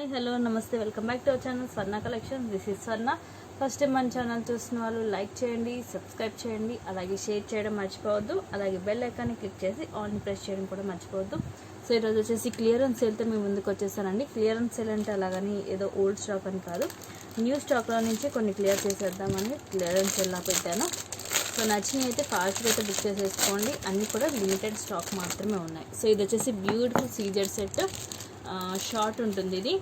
Hi hello నమస్తే welcome back to our channel Swarna collection. This is Swarna. First time మన channel చూసిన వాళ్ళు like చేయండి, subscribe చేయండి, అలాగే షేర్ చేయడం మర్చిపోవద్దు. అలాగే బెల్ ఐకాన్ని క్లిక్ చేసి ఆన్ ప్రెస్ చేయడం కూడా మర్చిపోవద్దు. సో ఈరోజు వచ్చేసి క్లియరెన్స్ సేల్తో మేము ముందుకు వచ్చేసానండి. క్లియరెన్స్ సేల్ అంటే అలాగని ఏదో ఓల్డ్ స్టాక్ అని కాదు, న్యూ స్టాక్లో నుంచి కొన్ని క్లియర్ చేసేద్దామని క్లియరెన్స్ సేల్లా పెట్టాను. సో నచ్చినవి అయితే ఫాస్ట్గా అయితే బుక్ చేసేసుకోండి. అన్నీ కూడా లిమిటెడ్ స్టాక్ మాత్రమే ఉన్నాయి. సో ఇది వచ్చేసి బ్యూటిఫుల్ సీజెడ్ సెట్, షార్ట్ ఉంటుంది ఇది,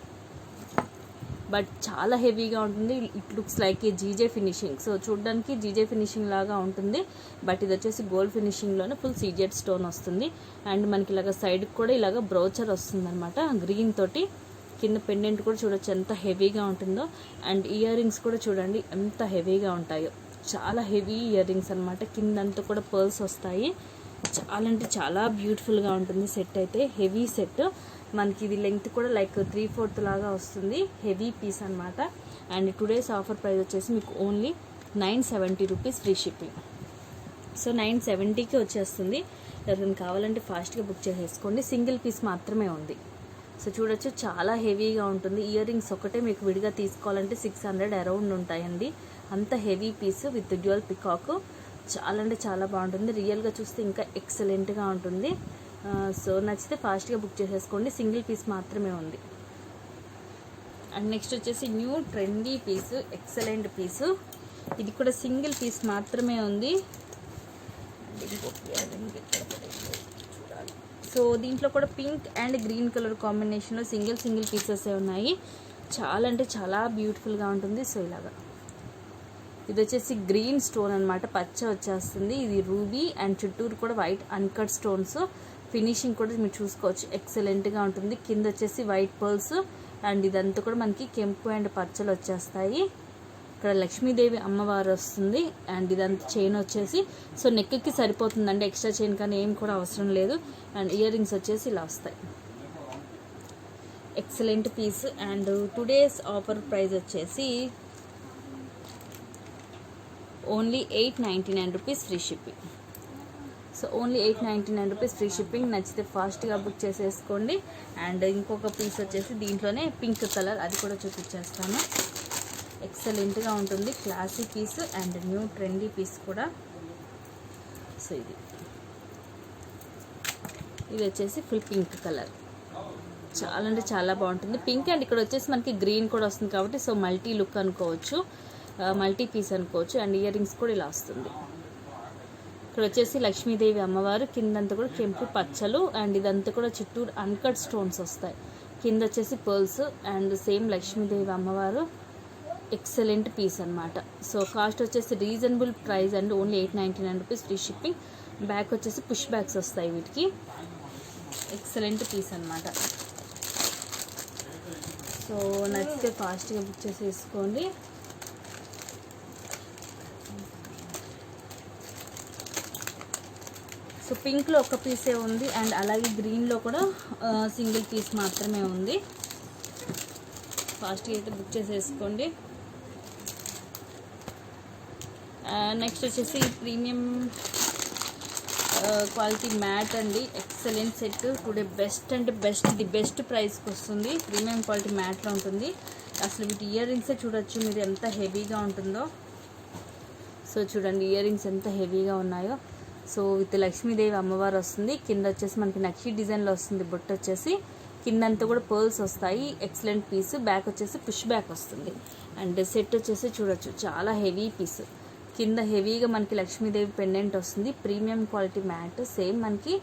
బట్ చాలా హెవీగా ఉంటుంది. It looks like A GJ finishing. So చూడడానికి జీజే ఫినిషింగ్ లాగా ఉంటుంది, బట్ ఇది వచ్చేసి గోల్డ్ ఫినిషింగ్లోనే ఫుల్ సీజెడ్ స్టోన్ వస్తుంది. అండ్ మనకి ఇలాగ సైడ్కి కూడా ఇలాగ బ్రోచర్ వస్తుంది అనమాట, గ్రీన్ తోటి. కింద పెండెంట్ కూడా చూడొచ్చు ఎంత హెవీగా ఉంటుందో. అండ్ ఇయర్ రింగ్స్ కూడా చూడండి ఎంత హెవీగా ఉంటాయో. చాలా హెవీ ఇయర్ రింగ్స్ అనమాట. కిందంతా కూడా పర్ల్స్ వస్తాయి. చాలా అంటే చాలా బ్యూటిఫుల్గా ఉంటుంది సెట్ అయితే. హెవీ సెట్ మనకి. ఇది లెంగ్త్ కూడా లైక్ 3/4 లాగా వస్తుంది. హెవీ పీస్ అనమాట. అండ్ టుడేస్ ఆఫర్ ప్రైస్ వచ్చేసి మీకు only 970 rupees free shipping. So 970కి వచ్చేస్తుంది. ఎవరైనా కావాలంటే ఫాస్ట్గా బుక్ చేసేసుకోండి. సింగిల్ పీస్ మాత్రమే ఉంది. సో చూడొచ్చు చాలా హెవీగా ఉంటుంది. ఇయర్ రింగ్స్ ఒకటే మీకు విడిగా తీసుకోవాలంటే 600 అరౌండ్ ఉంటాయండి. అంత heavy piece with dual peacock. చాలా అంటే చాలా బాగుంటుంది. రియల్గా చూస్తే ఇంకా ఎక్సలెంట్గా ఉంటుంది. సో నచ్చితే ఫాస్ట్గా బుక్ చేసేసుకోండి. సింగిల్ పీస్ మాత్రమే ఉంది. అండ్ నెక్స్ట్ వచ్చేసి న్యూ ట్రెండీ పీస్, ఎక్సలెంట్ పీసు. ఇది కూడా సింగిల్ పీస్ మాత్రమే ఉంది. సో దీంట్లో కూడా పింక్ అండ్ గ్రీన్ కలర్ కాంబినేషన్లో సింగిల్ పీసెస్ ఉన్నాయి. చాలా అంటే చాలా బ్యూటిఫుల్గా ఉంటుంది. సో ఇలాగా ఇది వచ్చేసి గ్రీన్ స్టోన్ అనమాట, పచ్చ వచ్చేస్తుంది. ఇది రూబీ అండ్ చుట్టూరు కూడా వైట్ అన్కట్ స్టోన్స్. ఫినిషింగ్ కూడా మీరు చూసుకోవచ్చు, ఎక్సలెంట్గా ఉంటుంది. కింద వచ్చేసి వైట్ పర్ల్స్ అండ్ ఇదంతా కూడా మనకి కెంపు అండ్ పచ్చలు వచ్చేస్తాయి. ఇక్కడ లక్ష్మీదేవి అమ్మవారు వస్తుంది. అండ్ ఇదంతా చైన్ వచ్చేసి సో నెక్కి సరిపోతుందండి, ఎక్స్ట్రా చైన్ కానీ ఏం కూడా అవసరం లేదు. అండ్ ఇయర్ రింగ్స్ వచ్చేసి ఇలా వస్తాయి. Excellent piece. And today's offer price వచ్చేసి only 899 rupees free shipping. So only 899 rupees free shipping. నచ్చితే ఫాస్ట్గా బుక్ చేసేసుకోండి. అండ్ ఇంకొక పీస్ వచ్చేసి దీంట్లోనే పింక్ కలర్, అది కూడా చూపించేస్తాను. ఎక్సలెంట్గా ఉంటుంది, classy piece and new trendy piece కూడా. సో ఇది వచ్చేసి ఫుల్ పింక్ కలర్, చాలా అంటే చాలా బాగుంటుంది. పింక్ అండ్ ఇక్కడ వచ్చేసి మనకి గ్రీన్ కూడా వస్తుంది కాబట్టి సో మల్టీ లుక్ అనుకోవచ్చు, మల్టీ పీస్ అనుకోవచ్చు. అండ్ ఇయర్ రింగ్స్ కూడా ఇలా వస్తుంది. ఇక్కడ వచ్చేసి లక్ష్మీదేవి అమ్మవారు, కిందంతా కూడా కెంపు పచ్చలు అండ్ ఇదంతా కూడా చుట్టూరు అన్కట్ స్టోన్స్ వస్తాయి. కింద వచ్చేసి పర్ల్స్ అండ్ సేమ్ లక్ష్మీదేవి అమ్మవారు. ఎక్సలెంట్ పీస్ అనమాట. సో కాస్ట్ వచ్చేసి reasonable price and only 899 rupees free shipping. Back వచ్చేసి పుష్ బ్యాగ్స్ వస్తాయి వీటికి. ఎక్సలెంట్ పీస్ అనమాట. సో నచ్చితే ఫాస్ట్గా బుక్ చేసేసుకోండి. సో పింక్లో ఒక పీసే ఉంది అండ్ అలాగే గ్రీన్లో కూడా సింగిల్ పీస్ మాత్రమే ఉంది. ఫాస్ట్గా అయితే బుక్ చేసేసుకోండి. నెక్స్ట్ వచ్చేసి ప్రీమియం క్వాలిటీ మ్యాట్ అండి, ఎక్సలెంట్ సెట్. టుడే బెస్ట్ అంటే ది బెస్ట్ ప్రైస్కి వస్తుంది. ప్రీమియం క్వాలిటీ మ్యాట్లో ఉంటుంది. అసలు వీటి ఇయర్ రింగ్సే చూడొచ్చు మీరు ఎంత హెవీగా ఉంటుందో. సో చూడండి ఇయర్ రింగ్స్ ఎంత హెవీగా ఉన్నాయో. సో విత్ లక్ష్మీదేవి అమ్మవారు వస్తుంది. కింద వచ్చేసి మనకి నక్షి డిజైన్లో వస్తుంది. బొట్టు వచ్చేసి కిందంతా కూడా పర్ల్స్ వస్తాయి. Excellent piece. బ్యాక్ వచ్చేసి పుష్ బ్యాక్ వస్తుంది. అండ్ సెట్ వచ్చేసి చూడొచ్చు చాలా హెవీ పీస్. కింద హెవీగా మనకి లక్ష్మీదేవి పెండెంట్ వస్తుంది. ప్రీమియం క్వాలిటీ మ్యాట్, సేమ్ మనకి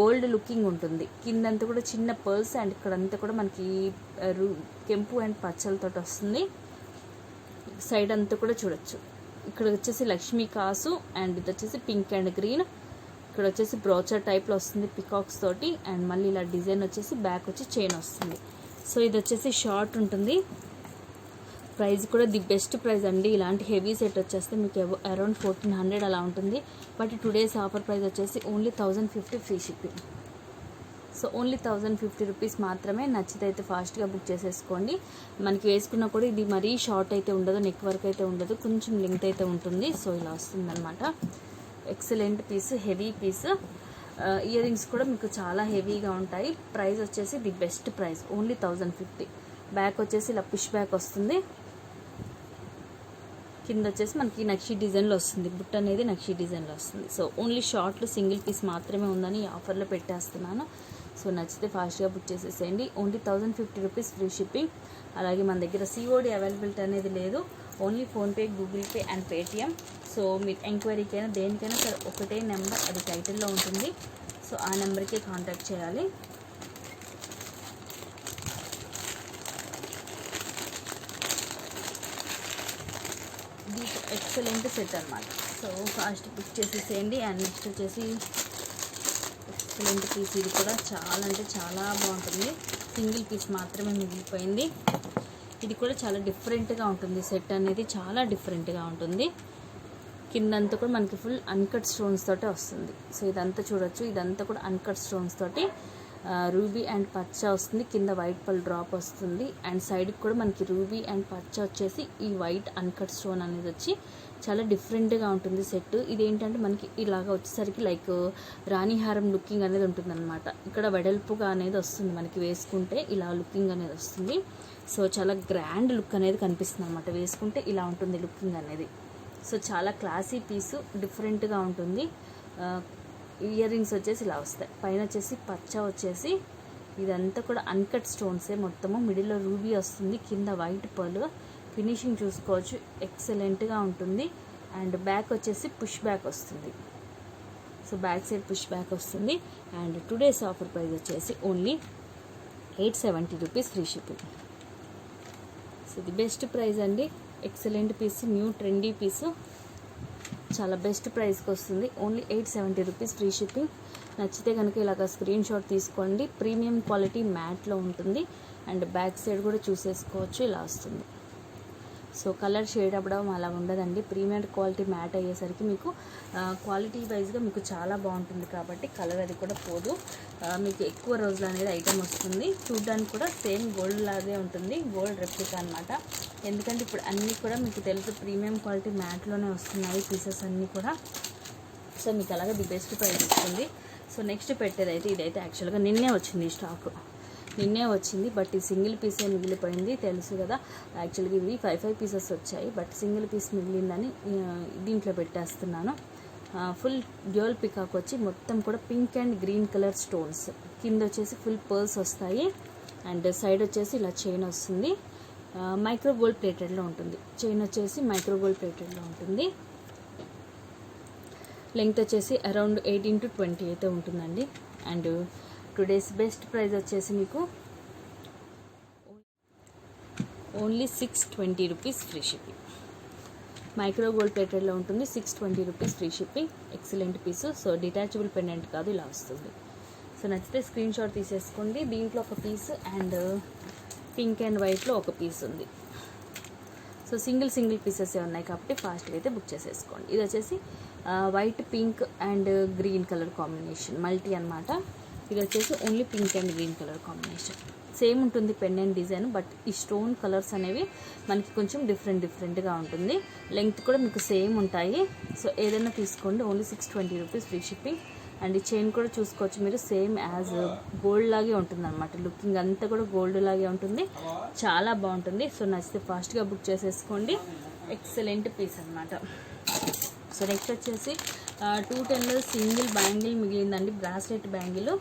గోల్డ్ లుకింగ్ ఉంటుంది. కిందంతా కూడా చిన్న పర్ల్స్ అండ్ ఇక్కడంతా కూడా మనకి కెంపు అండ్ పచ్చలతో వస్తుంది. సైడ్ అంతా కూడా చూడొచ్చు. ఇక్కడ వచ్చేసి లక్ష్మీ కాసు అండ్ ఇది వచ్చేసి పింక్ అండ్ గ్రీన్. ఇక్కడ వచ్చేసి బ్రోచర్ టైప్లో వస్తుంది పికాక్స్ తోటి. అండ్ మళ్ళీ ఇలా డిజైన్ వచ్చేసి బ్యాక్ వచ్చి చైన్ వస్తుంది. సో ఇది వచ్చేసి షార్ట్ ఉంటుంది. ప్రైస్ కూడా ది బెస్ట్ ప్రైస్ అండి. ఇలాంటి హెవీ సెట్ వచ్చేస్తే మీకు అరౌండ్ 1400 అలా ఉంటుంది. బట్ టుడేస్ ఆఫర్ ప్రైస్ వచ్చేసి only 1050 free shipping. So only 1050 rupees మాత్రమే. నచ్చితే అయితే ఫాస్ట్గా బుక్ చేసేసుకోండి. మనకి వేసుకున్నా కూడా ఇది మరీ షార్ట్ అయితే ఉండదు, నెక్ వర్క్ అయితే ఉండదు, కొంచెం లెంగ్త్ అయితే ఉంటుంది. సో ఇలా వస్తుందన్నమాట. Excellent piece, heavy piece. Earrings కూడా మీకు చాలా హెవీగా ఉంటాయి. ప్రైస్ వచ్చేసి the best price only 1050. Back వచ్చేసి ఇలా పుష్ బ్యాక్ వస్తుంది. కింద వచ్చేసి మనకి నక్షి డిజైన్లో వస్తుంది, బుట్ట అనేది నక్షి డిజైన్లో వస్తుంది. సో ఓన్లీ షార్ట్లు సింగిల్ పీస్ మాత్రమే ఉందని ఈ ఆఫర్లో పెట్టేస్తున్నాను. సో నచ్చితే ఫాస్ట్గా బుక్ చేసేసేయండి. Only 1050 rupees free shipping. అలాగే మన దగ్గర సిఓడి అవైలబిలిటీ అనేది లేదు, only PhonePe, Google pay and Paytm. So మీరు ఎంక్వైరీకైనా దేనికైనా సరే ఒకటే నెంబర్, అది టైటిల్లో ఉంటుంది. సో ఆ నెంబర్కి కాంటాక్ట్ చేయాలి. ఇది ఎక్సలెంట్ సెట్ అనమాట. సో ఫాస్ట్ బుక్ చేసేసేయండి. అండ్ నెక్స్ట్ వచ్చేసి ఎక్సలెంట్ పీస్, ఇది కూడా చాలా అంటే చాలా బాగుంటుంది. సింగిల్ పీస్ మాత్రమే మిగిలిపోయింది. ఇది కూడా చాలా డిఫరెంట్గా ఉంటుంది, సెట్ అనేది చాలా డిఫరెంట్గా ఉంటుంది. కిందంతా కూడా మనకి ఫుల్ అన్కట్ స్టోన్స్ తోటే వస్తుంది. సో ఇదంతా చూడొచ్చు, ఇదంతా కూడా అన్కట్ స్టోన్స్ తోటి రూబీ అండ్ పచ్చ వస్తుంది, కింద వైట్ పల్ డ్రాప్ వస్తుంది. అండ్ సైడ్కి కూడా మనకి రూబీ అండ్ పచ్చ వచ్చేసి ఈ వైట్ అన్కట్ స్టోన్ అనేది వచ్చి చాలా డిఫరెంట్గా ఉంటుంది సెట్. ఇదేంటంటే మనకి ఇలాగ వచ్చేసరికి లైక్ రాణిహారం లుకింగ్ అనేది ఉంటుందన్నమాట. ఇక్కడ వెడల్పుగా అనేది వస్తుంది, మనకి వేసుకుంటే ఇలా లుకింగ్ అనేది వస్తుంది. సో చాలా గ్రాండ్ లుక్ అనేది కనిపిస్తుంది అనమాట, వేసుకుంటే ఇలా ఉంటుంది లుకింగ్ అనేది. సో చాలా క్లాసీ పీసు, డిఫరెంట్గా ఉంటుంది. ఇయర్ రింగ్స్ వచ్చేసి ఇలా వస్తాయి, పైన వచ్చేసి పచ్చ వచ్చేసి ఇదంతా కూడా అన్కట్ స్టోన్సే మొత్తము. మిడిల్లో రూబీ వస్తుంది, కింద వైట్ పర్ల్. ఫినిషింగ్ చూసుకోవచ్చు, ఎక్సలెంట్గా ఉంటుంది. అండ్ బ్యాక్ వచ్చేసి పుష్ బ్యాక్ వస్తుంది. So back side push back వస్తుంది. అండ్ టుడేస్ ఆఫర్ ప్రైస్ వచ్చేసి only 870 rupees free shipping. So ఇది బెస్ట్ ప్రైస్ అండి, ఎక్సలెంట్ పీస్, న్యూ ట్రెండీ పీసు, చాలా బెస్ట్ ప్రైస్కి వస్తుంది. Only 870 rupees free shipping. నచ్చితే కనుక ఇలాగ స్క్రీన్ షాట్ తీసుకోండి. ప్రీమియం క్వాలిటీ మ్యాట్లో ఉంటుంది. అండ్ బ్యాక్ సైడ్ కూడా చూసేసుకోవచ్చు, ఇలా వస్తుంది. సో కలర్ షేడ్ అవ్వడం అలా ఉండదండి. ప్రీమియం క్వాలిటీ మ్యాట్ అయ్యేసరికి మీకు క్వాలిటీ వైజ్గా మీకు చాలా బాగుంటుంది కాబట్టి కలర్ అది కూడా పోదు. మీకు ఎక్కువ రోజులు అనేది ఐటమ్ వస్తుంది. చూడడానికి కూడా సేమ్ గోల్డ్ లాగే ఉంటుంది, గోల్డ్ రెప్లికా అనమాట. ఎందుకంటే ఇప్పుడు అన్నీ కూడా మీకు తెలుసు ప్రీమియం క్వాలిటీ మ్యాట్లోనే వస్తున్నాయి పీసెస్ అన్నీ కూడా. సో మీకు అలాగే ది బెస్ట్ ప్రైస్ ఇస్తుంది. సో నెక్స్ట్ పెట్టేదైతే ఇదైతే యాక్చువల్గా నిన్నే వచ్చింది ఈ స్టాక్, నిన్నే వచ్చింది. బట్ ఈ సింగిల్ పీసే మిగిలిపోయింది, తెలుసు కదా. యాక్చువల్గా ఇవి 5 పీసెస్ వచ్చాయి, బట్ సింగిల్ పీస్ మిగిలిందని దీంట్లో పెట్టేస్తున్నాను. ఫుల్ డ్యూయల్ పికాక్ వచ్చి మొత్తం కూడా pink and green colour stones, కింద వచ్చేసి ఫుల్ పర్ల్స్ వస్తాయి. అండ్ సైడ్ వచ్చేసి ఇలా చైన్ వస్తుంది, మైక్రో గోల్డ్ ప్లేటెడ్లో ఉంటుంది. చైన్ వచ్చేసి మైక్రో గోల్డ్ ప్లేటెడ్లో ఉంటుంది. లెంగ్త్ వచ్చేసి అరౌండ్ 18 to 20 అయితే ఉంటుందండి. అండ్ టుడేస్ బెస్ట్ ప్రైస్ వచ్చేసి మీకు only 620 rupees free shipping. Micro gold ప్లేటెడ్లో ఉంటుంది, 620 rupees free shipping. Excellent piece. So detachable pendant కాదు, ఇలా వస్తుంది. సో నచ్చితే స్క్రీన్ షాట్ తీసేసుకోండి. దీంట్లో ఒక పీస్ అండ్ పింక్ అండ్ వైట్లో ఒక పీస్ ఉంది. సో సింగిల్ పీసెస్ ఉన్నాయి కాబట్టి ఫాస్ట్గా అయితే బుక్ చేసేసుకోండి. ఇది వచ్చేసి white pink and green colour combination multi అనమాట. ఇది వచ్చేసి only pink and green colour combination. Same ఉంటుంది పెండెంట్ డిజైన్, బట్ ఈ స్టోన్ కలర్స్ అనేవి మనకి కొంచెం డిఫరెంట్గా ఉంటుంది. లెంగ్త్ కూడా మీకు సేమ్ ఉంటాయి. సో ఏదైనా తీసుకోండి, only 620 rupees free shipping. And ఈ చైన్ కూడా చూసుకోవచ్చు మీరు, సేమ్ యాజ్ గోల్డ్ లాగే ఉంటుంది అనమాట. లుకింగ్ అంతా కూడా గోల్డ్ లాగే ఉంటుంది, చాలా బాగుంటుంది. సో నచ్చితే ఫాస్ట్గా బుక్ చేసేసుకోండి, ఎక్సలెంట్ పీస్ అనమాట. సో నెక్స్ట్ వచ్చేసి 210లో సింగిల్ బ్యాంగిల్ మిగిలిందండి, బ్రాస్లెట్ బ్యాంగిల్.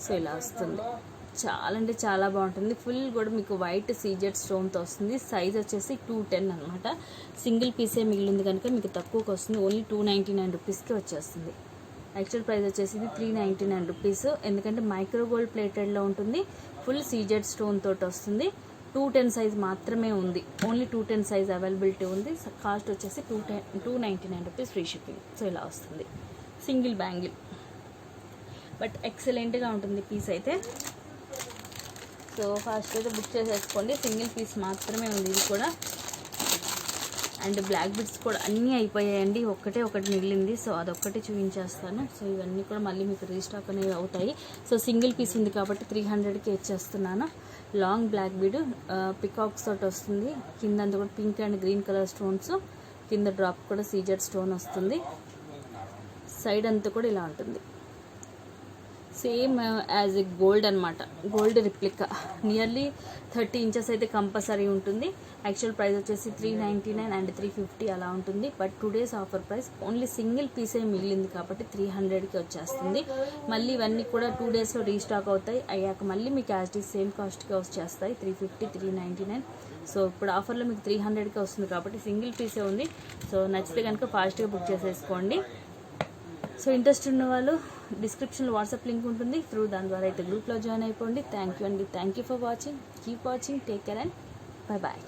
సో ఇలా వస్తుంది, చాలా అంటే చాలా బాగుంటుంది. ఫుల్ కూడా మీకు వైట్ సీజెడ్ స్టోన్తో వస్తుంది. సైజ్ వచ్చేసి 210 అనమాట. సింగిల్ పీసే మిగిలింది కనుక మీకు తక్కువకి వస్తుంది, ఓన్లీ 299 రూపీస్కి వచ్చేస్తుంది. యాక్చువల్ ప్రైస్ వచ్చేసి 399 రూపీస్. ఎందుకంటే మైక్రో గోల్డ్ ప్లేటెడ్లో ఉంటుంది, ఫుల్ సీజెడ్ స్టోన్ తోటి వస్తుంది. 210 సైజ్ మాత్రమే ఉంది, ఓన్లీ 210 సైజ్ అవైలబిలిటీ ఉంది. కాస్ట్ వచ్చేసి 299 రూపీస్ ఫ్రీ షిప్పింగ్. సో ఇలా వస్తుంది సింగిల్ బ్యాంగిల్, బట్ ఎక్సలెంట్గా ఉంటుంది పీస్ అయితే. సో ఫాస్ట్ అయితే బుక్ చేసేసుకోండి, సింగిల్ పీస్ మాత్రమే ఉంది ఇది కూడా. అండ్ బ్లాక్ బిడ్స్ కూడా అన్నీ అయిపోయాయండి, ఒకటి మిగిలింది. సో అదొక్కటి చూపించేస్తాను. సో ఇవన్నీ కూడా మళ్ళీ మీకు రీస్టాక్ అనేవి అవుతాయి. సో సింగిల్ పీస్ ఉంది కాబట్టి 300కి ఇచ్చేస్తున్నాను. లాంగ్ బ్లాక్ బీడ్ పికాక్స్ తోటి వస్తుంది, కింద అంతా కూడా pink and green colour stones, కింద డ్రాప్ కూడా సీజెడ్ స్టోన్ వస్తుంది. సైడ్ అంతా కూడా ఇలా ఉంటుంది. సేమ్ యాజ్ ఎ గోల్డ్ అనమాట, గోల్డ్ రిప్లికా. నియర్లీ 30 ఇంచెస్ అయితే కంపల్సరీ ఉంటుంది. యాక్చువల్ ప్రైస్ వచ్చేసి 399 అండ్ 350 అలా ఉంటుంది. But 2 days offer price, only single పీసే మిగిలింది కాబట్టి 300కి వచ్చేస్తుంది. మళ్ళీ ఇవన్నీ కూడా 2 daysలో రీస్టాక్ అవుతాయి. అయ్యాక మళ్ళీ మీకు యాజ్ ఇట్ ఈస్ సేమ్ కాస్ట్కి వచ్చేస్తాయి, 350, 399. సో ఇప్పుడు ఆఫర్లో మీకు 300కి వస్తుంది కాబట్టి సింగిల్ పీసే ఉంది. సో నచ్చితే కనుక ఫాస్ట్గా బుక్ చేసేసుకోండి. సో ఇంట్రెస్ట్ ఉన్న వాళ్ళు డిస్క్రిప్షన్లో వాట్సాప్ లింక్ ఉంటుంది, దాని ద్వారా అయితే గ్రూప్లో జాయిన్ అయిపోండి. థ్యాంక్ యూ అండి, thank you for watching. Keep watching, take care and bye bye.